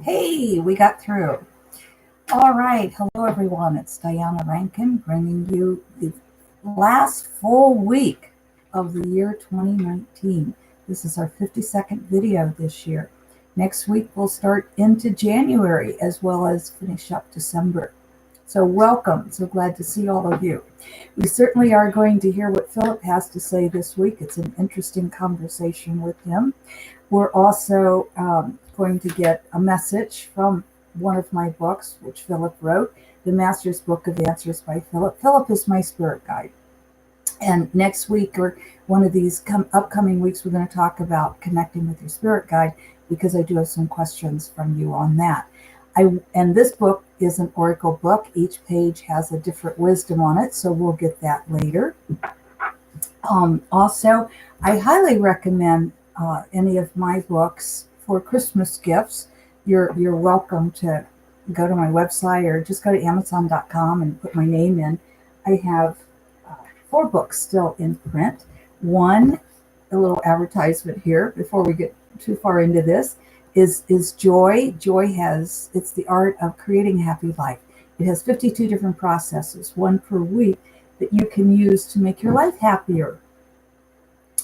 Hey, we got through. All right. Hello, everyone. It's Diana Rankin bringing you the last full week of the year 2019. This is our 52nd video this year. Next week, we'll start into January as well as finish up December. So, welcome. So glad to see all of you. We certainly are going to hear what Philip has to say this week. It's an interesting conversation with him. We're also going to get a message from one of my books, which Philip wrote, The Master's Book of Answers by Philip. Philip is my spirit guide. And next week, or one of these upcoming weeks, we're going to talk about connecting with your spirit guide because I do have some questions from you on that. And this book is an oracle book. Each page has a different wisdom on it, so we'll get that later. Also, I highly recommend any of my books for Christmas gifts. You're welcome to go to my website or just go to Amazon.com and put my name in. I have 4 books still in print. One, a little advertisement here before we get too far into this, is Joy. Joy it's the art of creating a happy life. It has 52 different processes, one per week, that you can use to make your life happier.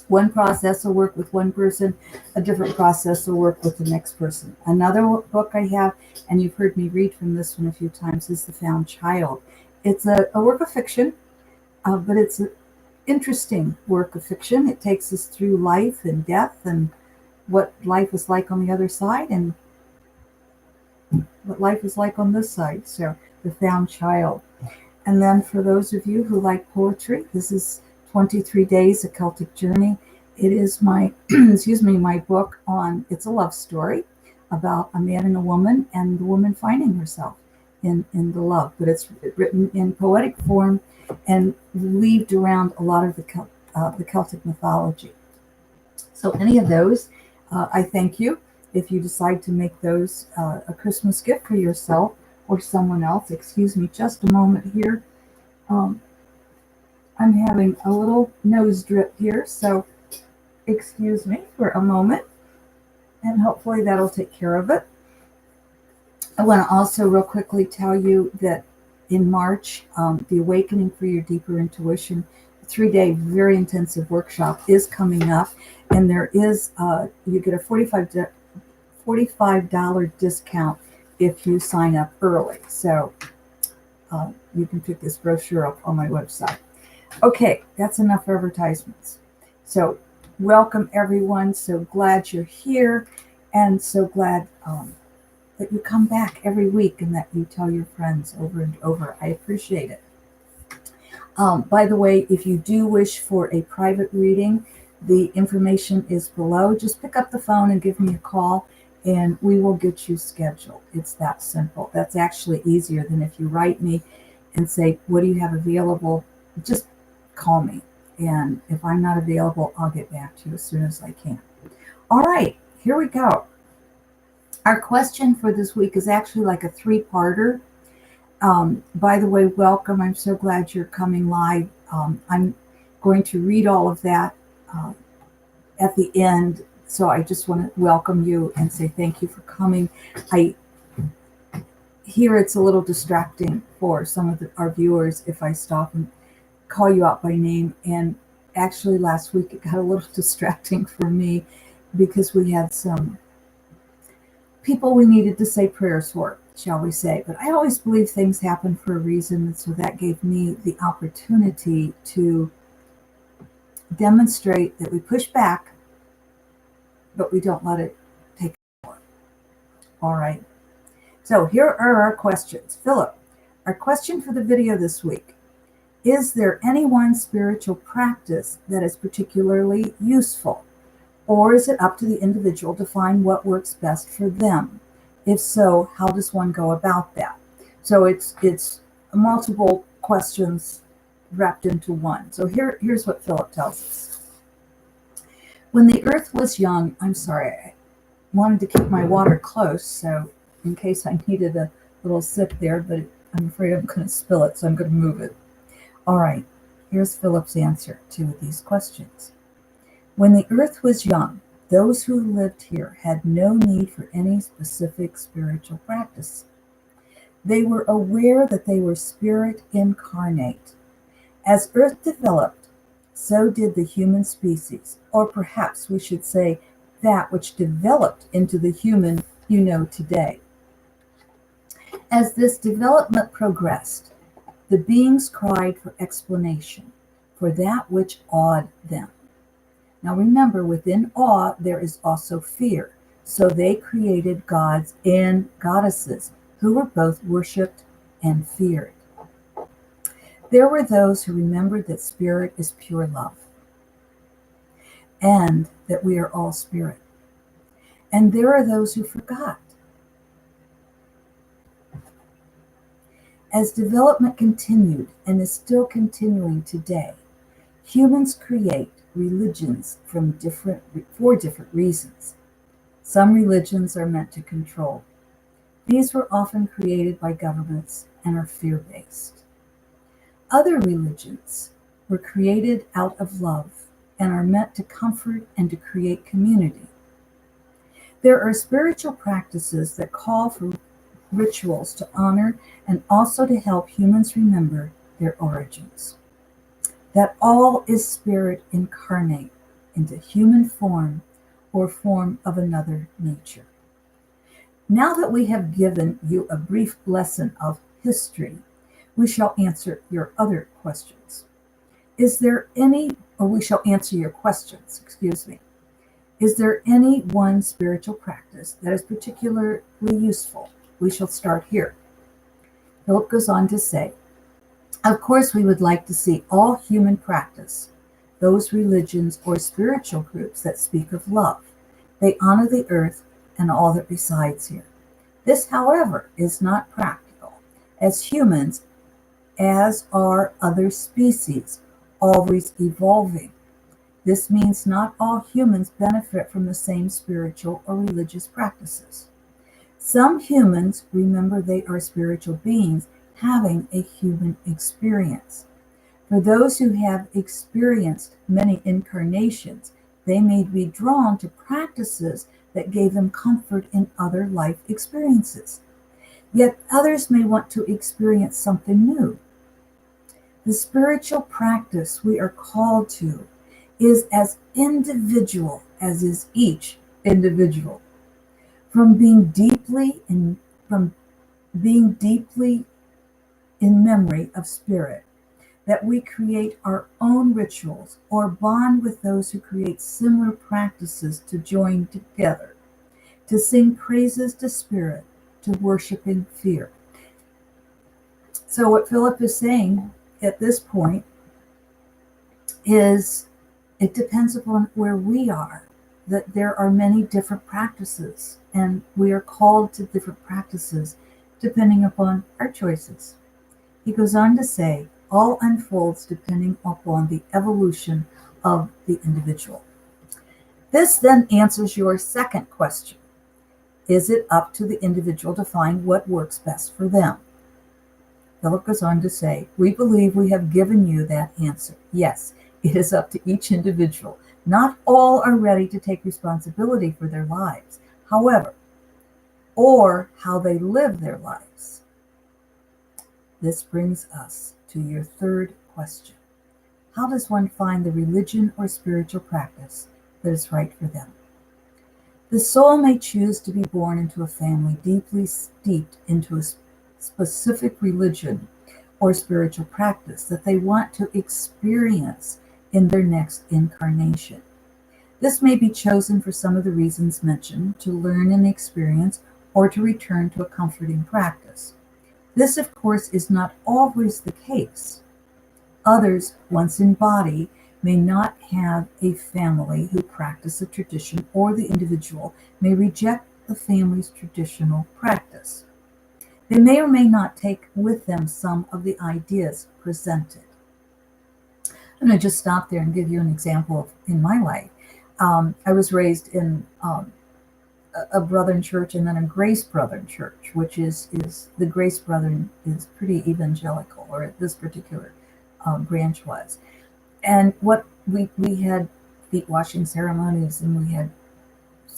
One process will work with one person, a different process will work with the next person. Another book I have, and you've heard me read from this one a few times, is The Found Child. It's a work of fiction, but it's an interesting work of fiction. It takes us through life and death and what life is like on the other side and what life is like on this side. So, The Found Child. And then for those of you who like poetry, this is 23 Days, A Celtic Journey. It is my, my book on, it's a love story about a man and a woman and the woman finding herself in the love. But it's written in poetic form and weaved around a lot of the Celtic mythology. So any of those, I thank you. If you decide to make those a Christmas gift for yourself or someone else, excuse me just a moment here. I'm having a little nose drip here, so excuse me for a moment, and hopefully that'll take care of it. I want to also real quickly tell you that in March, the Awakening for Your Deeper Intuition, 3-day, very intensive workshop is coming up, and there is, you get a $45 discount if you sign up early. So you can pick this brochure up on my website. Okay, that's enough advertisements. So welcome everyone. So glad you're here and so glad that you come back every week and that you tell your friends over and over. I appreciate it. By the way, if you do wish for a private reading, the information is below. Just pick up the phone and give me a call and we will get you scheduled. It's that simple. That's actually easier than if you write me and say, what do you have available? Just call me. And if I'm not available, I'll get back to you as soon as I can. All right, here we go. Our question for this week is actually like a 3-parter. By the way, welcome. I'm so glad you're coming live. I'm going to read all of that at the end. So I just want to welcome you and say thank you for coming. I hear it's a little distracting for some of our viewers if I stop and call you out by name. And actually last week it got a little distracting for me because we had some people we needed to say prayers for, shall we say. But I always believe things happen for a reason. And so that gave me the opportunity to demonstrate that we push back, but we don't let it take over. All right. So here are our questions. Philip, our question for the video this week. Is there any one spiritual practice that is particularly useful? Or is it up to the individual to find what works best for them? If so, how does one go about that? So it's multiple questions wrapped into one. So here's what Philip tells us. When the earth was young, I'm sorry, I wanted to keep my water close, so in case I needed a little sip there, but I'm afraid I'm going to spill it, so I'm going to move it. All right, here's Philip's answer to these questions. When the earth was young, Those who lived here had no need for any specific spiritual practice. They were aware that they were spirit incarnate. As Earth developed, so did the human species, or perhaps we should say that which developed into the human you know today. As this development progressed, the beings cried for explanation, for that which awed them. Now remember, within awe there is also fear, so they created gods and goddesses who were both worshipped and feared. There were those who remembered that spirit is pure love, and that we are all spirit. And there are those who forgot. As development continued and is still continuing today, humans create religions for different reasons. Some religions are meant to control. These were often created by governments and are fear-based. Other religions were created out of love and are meant to comfort and to create community. There are spiritual practices that call for rituals to honor and also to help humans remember their origins. That all is spirit incarnate into human form or form of another nature. Now that we have given you a brief lesson of history, we shall answer your other questions. We shall answer your questions, Is there any one spiritual practice that is particularly useful? We shall start here. Phillip goes on to say, of course we would like to see all human practice, those religions or spiritual groups that speak of love. They honor the earth and all that resides here. This, however, is not practical, as humans, as are other species, always evolving. This means not all humans benefit from the same spiritual or religious practices. Some humans remember they are spiritual beings having a human experience. For those who have experienced many incarnations, they may be drawn to practices that gave them comfort in other life experiences. Yet others may want to experience something new. The spiritual practice we are called to is as individual as is each individual. From being deeply in memory of spirit, that we create our own rituals or bond with those who create similar practices to join together, to sing praises to spirit, to worship in fear. So what Phillip is saying at this point is it depends upon where we are, that there are many different practices, and we are called to different practices depending upon our choices. He goes on to say, all unfolds depending upon the evolution of the individual. This then answers your second question. Is it up to the individual to find what works best for them? Phillip goes on to say, we believe we have given you that answer. Yes, it is up to each individual. Not all are ready to take responsibility for their lives, however, or how they live their lives. This brings us to your third question. How does one find the religion or spiritual practice that is right for them? The soul may choose to be born into a family deeply steeped into a specific religion or spiritual practice that they want to experience in their next incarnation. This may be chosen for some of the reasons mentioned, to learn and experience, or to return to a comforting practice. This, of course, is not always the case. Others, once in body, may not have a family who practice a tradition, or the individual may reject the family's traditional practice. They may or may not take with them some of the ideas presented. I'm going to just stop there and give you an example of in my life. I was raised in a Brethren church and then a Grace Brethren church, which is the Grace Brethren is pretty evangelical, or this particular branch was. And what we had feet washing ceremonies, and we had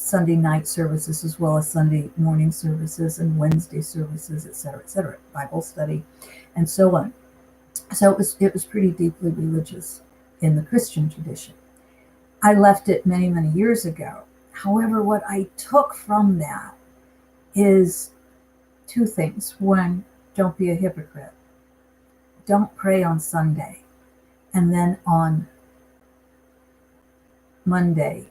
Sunday night services as well as Sunday morning services and Wednesday services, etc., Bible study, and so on. So it was pretty deeply religious in the Christian tradition. I left it many, many years ago. However, what I took from that is two things. One, don't be a hypocrite. Don't pray on Sunday and then on Monday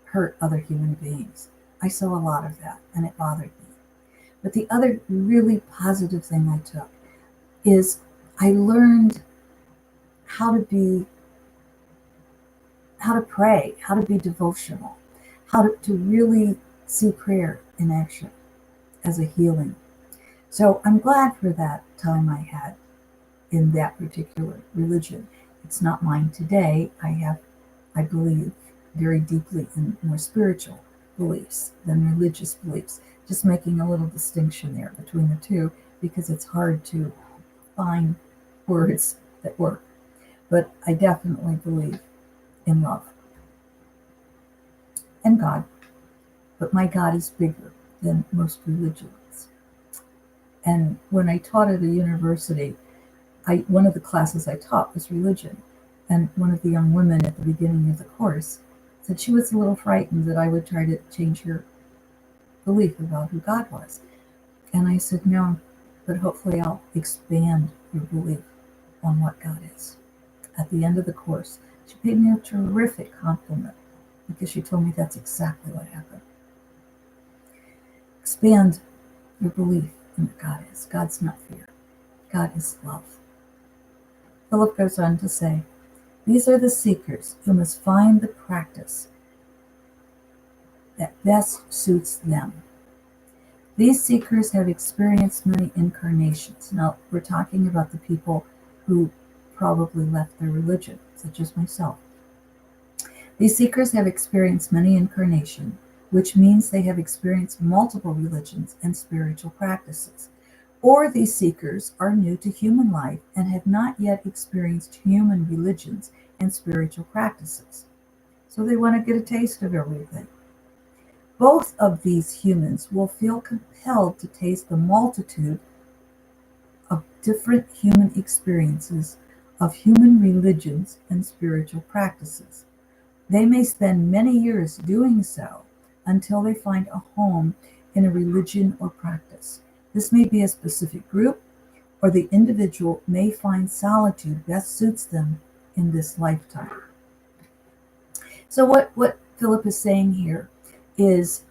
hurt other human beings. I saw a lot of that and it bothered me. But the other really positive thing I took is I learned how to pray, how to be devotional, how to really see prayer in action as a healing. So I'm glad for that time I had in that particular religion. It's not mine today. I believe very deeply in more spiritual beliefs than religious beliefs. Just making a little distinction there between the two because it's hard to find words that work. But I definitely believe in love and God. But my God is bigger than most religions. And when I taught at a university, one of the classes I taught was religion. And one of the young women at the beginning of the course said she was a little frightened that I would try to change her belief about who God was. And I said, no, but hopefully I'll expand your belief on what God is. At the end of the course, she paid me a terrific compliment because she told me that's exactly what happened. Expand your belief in what God is. God's not fear. God is love. Phillip goes on to say, these are the seekers who must find the practice that best suits them. These seekers have experienced many incarnations. Now, we're talking about the people who probably left their religion, such as myself. These seekers have experienced many incarnations, which means they have experienced multiple religions and spiritual practices. Or these seekers are new to human life and have not yet experienced human religions and spiritual practices. So they want to get a taste of everything. Both of these humans will feel compelled to taste the multitude of different human experiences of human religions and spiritual practices. They may spend many years doing so until they find a home in a religion or practice. This may be a specific group, or the individual may find solitude best suits them in this lifetime. So what Phillip is saying here is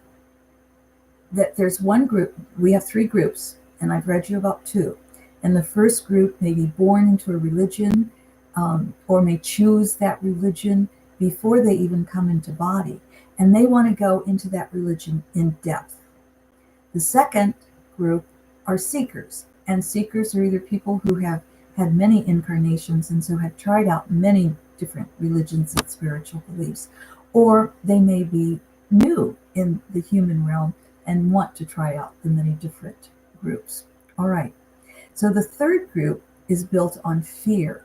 that there's one group, we have three groups, and I've read you about two. And the first group may be born into a religion or may choose that religion before they even come into body. And they want to go into that religion in depth. The second group are seekers. And seekers are either people who have had many incarnations and so have tried out many different religions and spiritual beliefs. Or they may be new in the human realm and want to try out the many different groups. All right. So the third group is built on fear,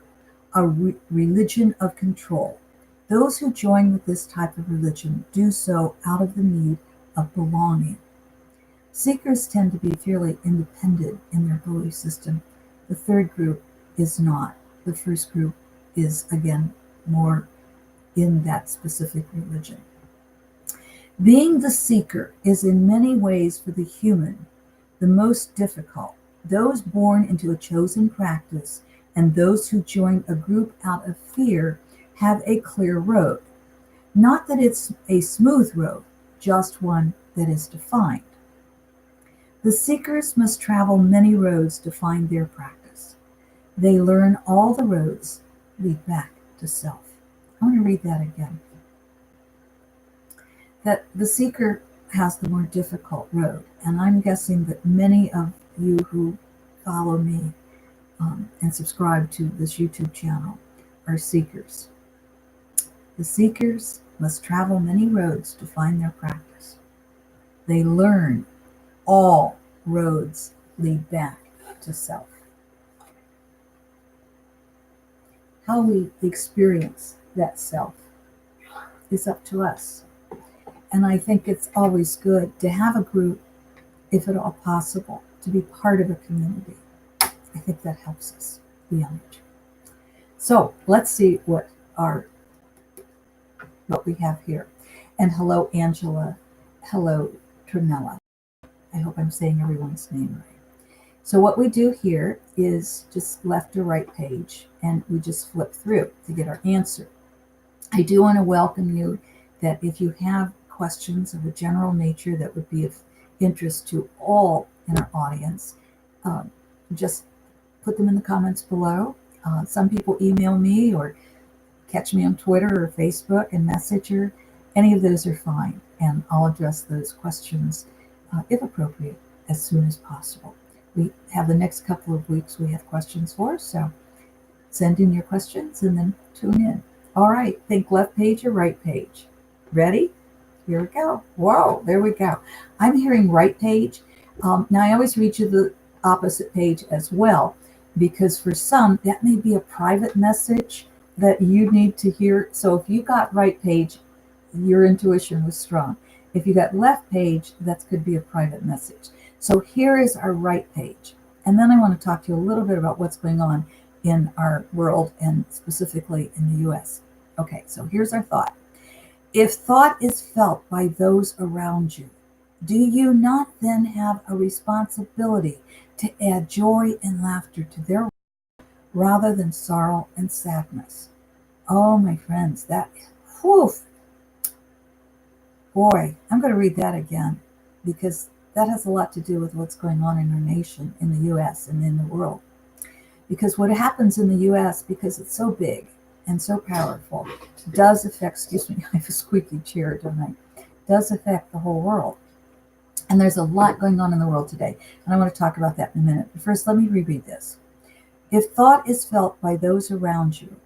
a religion of control. Those who join with this type of religion do so out of the need of belonging. Seekers tend to be fairly independent in their belief system. The third group is not. The first group is, again, more in that specific religion. Being the seeker is in many ways for the human the most difficult. Those born into a chosen practice and those who join a group out of fear have a clear road. Not that it's a smooth road, just one that is defined. The seekers must travel many roads to find their practice. They learn all the roads lead back to self. I want to read that again. That the seeker has the more difficult road, and I'm guessing that many of you who follow me and subscribe to this YouTube channel are seekers. The seekers must travel many roads to find their practice. They learn all roads lead back to self. How we experience that self is up to us. And I think it's always good to have a group, if at all possible, to be part of a community. I think that helps us beyond. So let's see what we have here. And hello, Angela. Hello, Trinella. I hope I'm saying everyone's name right. So what we do here is just left or right page, and we just flip through to get our answer. I do want to welcome you that if you have questions of a general nature that would be of interest to all in our audience, just put them in the comments below. Some people email me or catch me on Twitter or Facebook and Messenger. Any of those are fine, and I'll address those questions, if appropriate, as soon as possible. We have the next couple of weeks we have questions for, so send in your questions and then tune in. All right, think left page or right page. Ready? Here we go. Whoa, there we go. I'm hearing right page. Now, I always read you the opposite page as well, because for some, that may be a private message that you need to hear. So if you got right page, your intuition was strong. If you got left page, that could be a private message. So here is our right page. And then I want to talk to you a little bit about what's going on in our world and specifically in the US. Okay, so here's our thought. If thought is felt by those around you, do you not then have a responsibility to add joy and laughter to their world rather than sorrow and sadness? Oh, my friends, whew, boy, I'm going to read that again, because that has a lot to do with what's going on in our nation, in the US and in the world. Because what happens in the US, because it's so big and so powerful, does affect, excuse me, I have a squeaky chair tonight, does affect the whole world. And there's a lot going on in the world today, and I want to talk about that in a minute. But first, let me reread this. If thought is felt by those around you,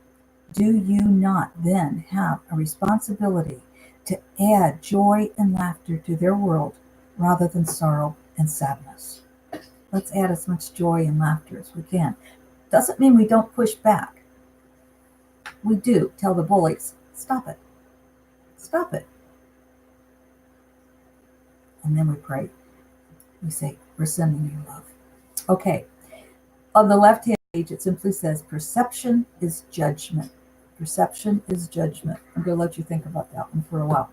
do you not then have a responsibility to add joy and laughter to their world rather than sorrow and sadness? Let's add as much joy and laughter as we can. Doesn't mean we don't push back. We do tell the bullies, stop it. Stop it. And then we pray. We say, we're sending you love. Okay. On the left-hand page, it simply says, perception is judgment. Perception is judgment. I'm going to let you think about that one for a while.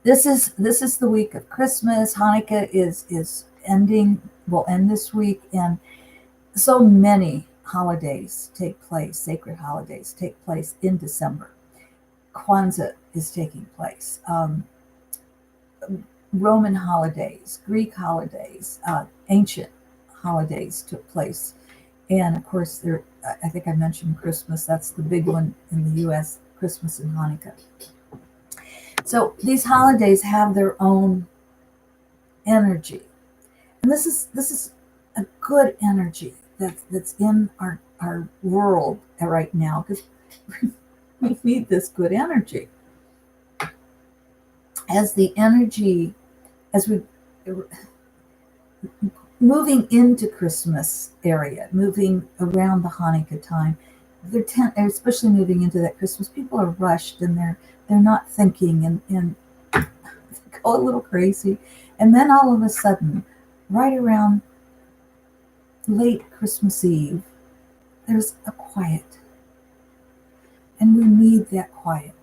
This is the week of Christmas. Hanukkah is ending, will end this week, and so many holidays take place, sacred holidays take place in December. Kwanzaa is taking place. Roman holidays, Greek holidays, ancient holidays took place. And of course, I think I mentioned Christmas. That's the big one in the US, Christmas and Hanukkah. So these holidays have their own energy. And this is a good energy that's in our world right now, because we need this good energy. As we moving into Christmas area, moving around the Hanukkah time, especially moving into that Christmas, people are rushed and they're not thinking and go a little crazy. And then all of a sudden, right around late Christmas Eve, there's a quiet. And we need that quiet.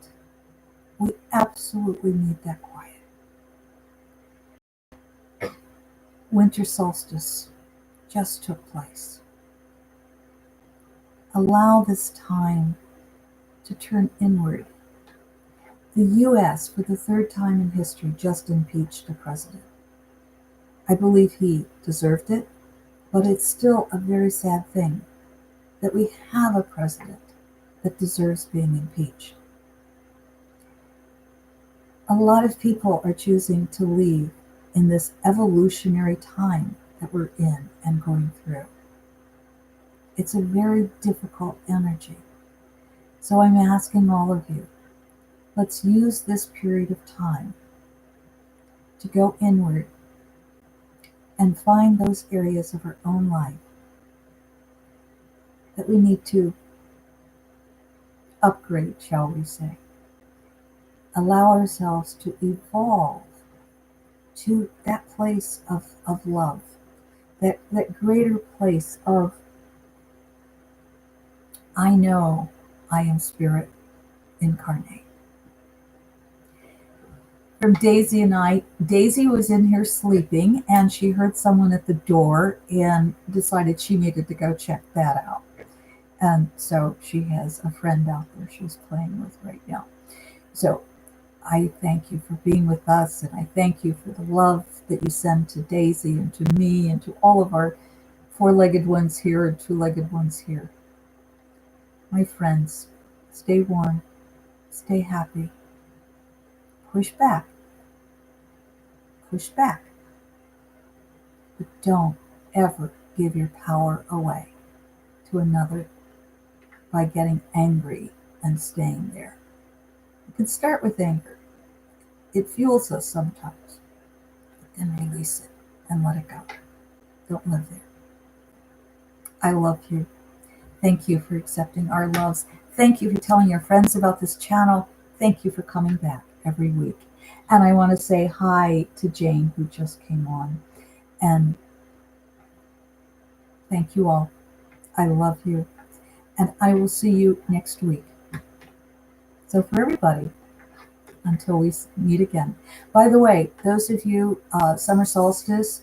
We absolutely need that quiet. Winter solstice just took place. Allow this time to turn inward. The US, for the third time in history, just impeached a president. I believe he deserved it, but it's still a very sad thing that we have a president that deserves being impeached. A lot of people are choosing to leave in this evolutionary time that we're in and going through. It's a very difficult energy. So I'm asking all of you, let's use this period of time to go inward and find those areas of our own life that we need to upgrade, shall we say. allow ourselves to evolve to that place of love, that greater place of, I know I am spirit incarnate. From Daisy and I, Daisy was in here sleeping and she heard someone at the door and decided she needed to go check that out. And so she has a friend out there she's playing with right now. So I thank you for being with us, and I thank you for the love that you send to Daisy and to me and to all of our four-legged ones here and two-legged ones here. My friends, stay warm, stay happy, push back, but don't ever give your power away to another by getting angry and staying there. You can start with anger. It fuels us sometimes, but then release it and let it go. Don't live there. I love you. Thank you for accepting our loves. Thank you for telling your friends about this channel. Thank you for coming back every week. And I want to say hi to Jane, who just came on. And thank you all. I love you. And I will see you next week. So for everybody, until we meet again. By the way, those of you, summer solstice,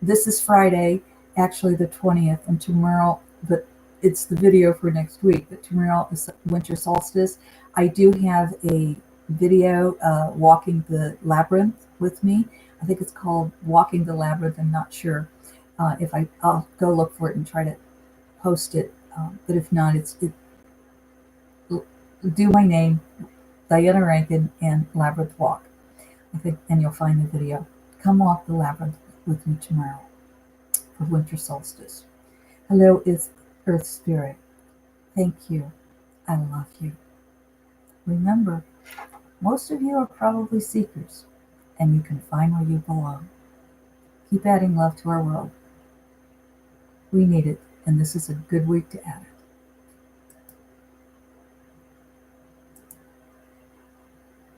this is Friday, actually the 20th, and tomorrow, but it's the video for next week, but tomorrow is winter solstice. I do have a video walking the labyrinth with me. I think it's called Walking the Labyrinth. I'm not sure if I'll go look for it and try to post it. But if not, do my name, Diana Rankin, and Labyrinth Walk. I think, and you'll find the video. Come walk the labyrinth with me tomorrow for winter solstice. Hello, is Earth Spirit. Thank you. I love you. Remember, most of you are probably seekers, and you can find where you belong. Keep adding love to our world. We need it, and this is a good week to add it.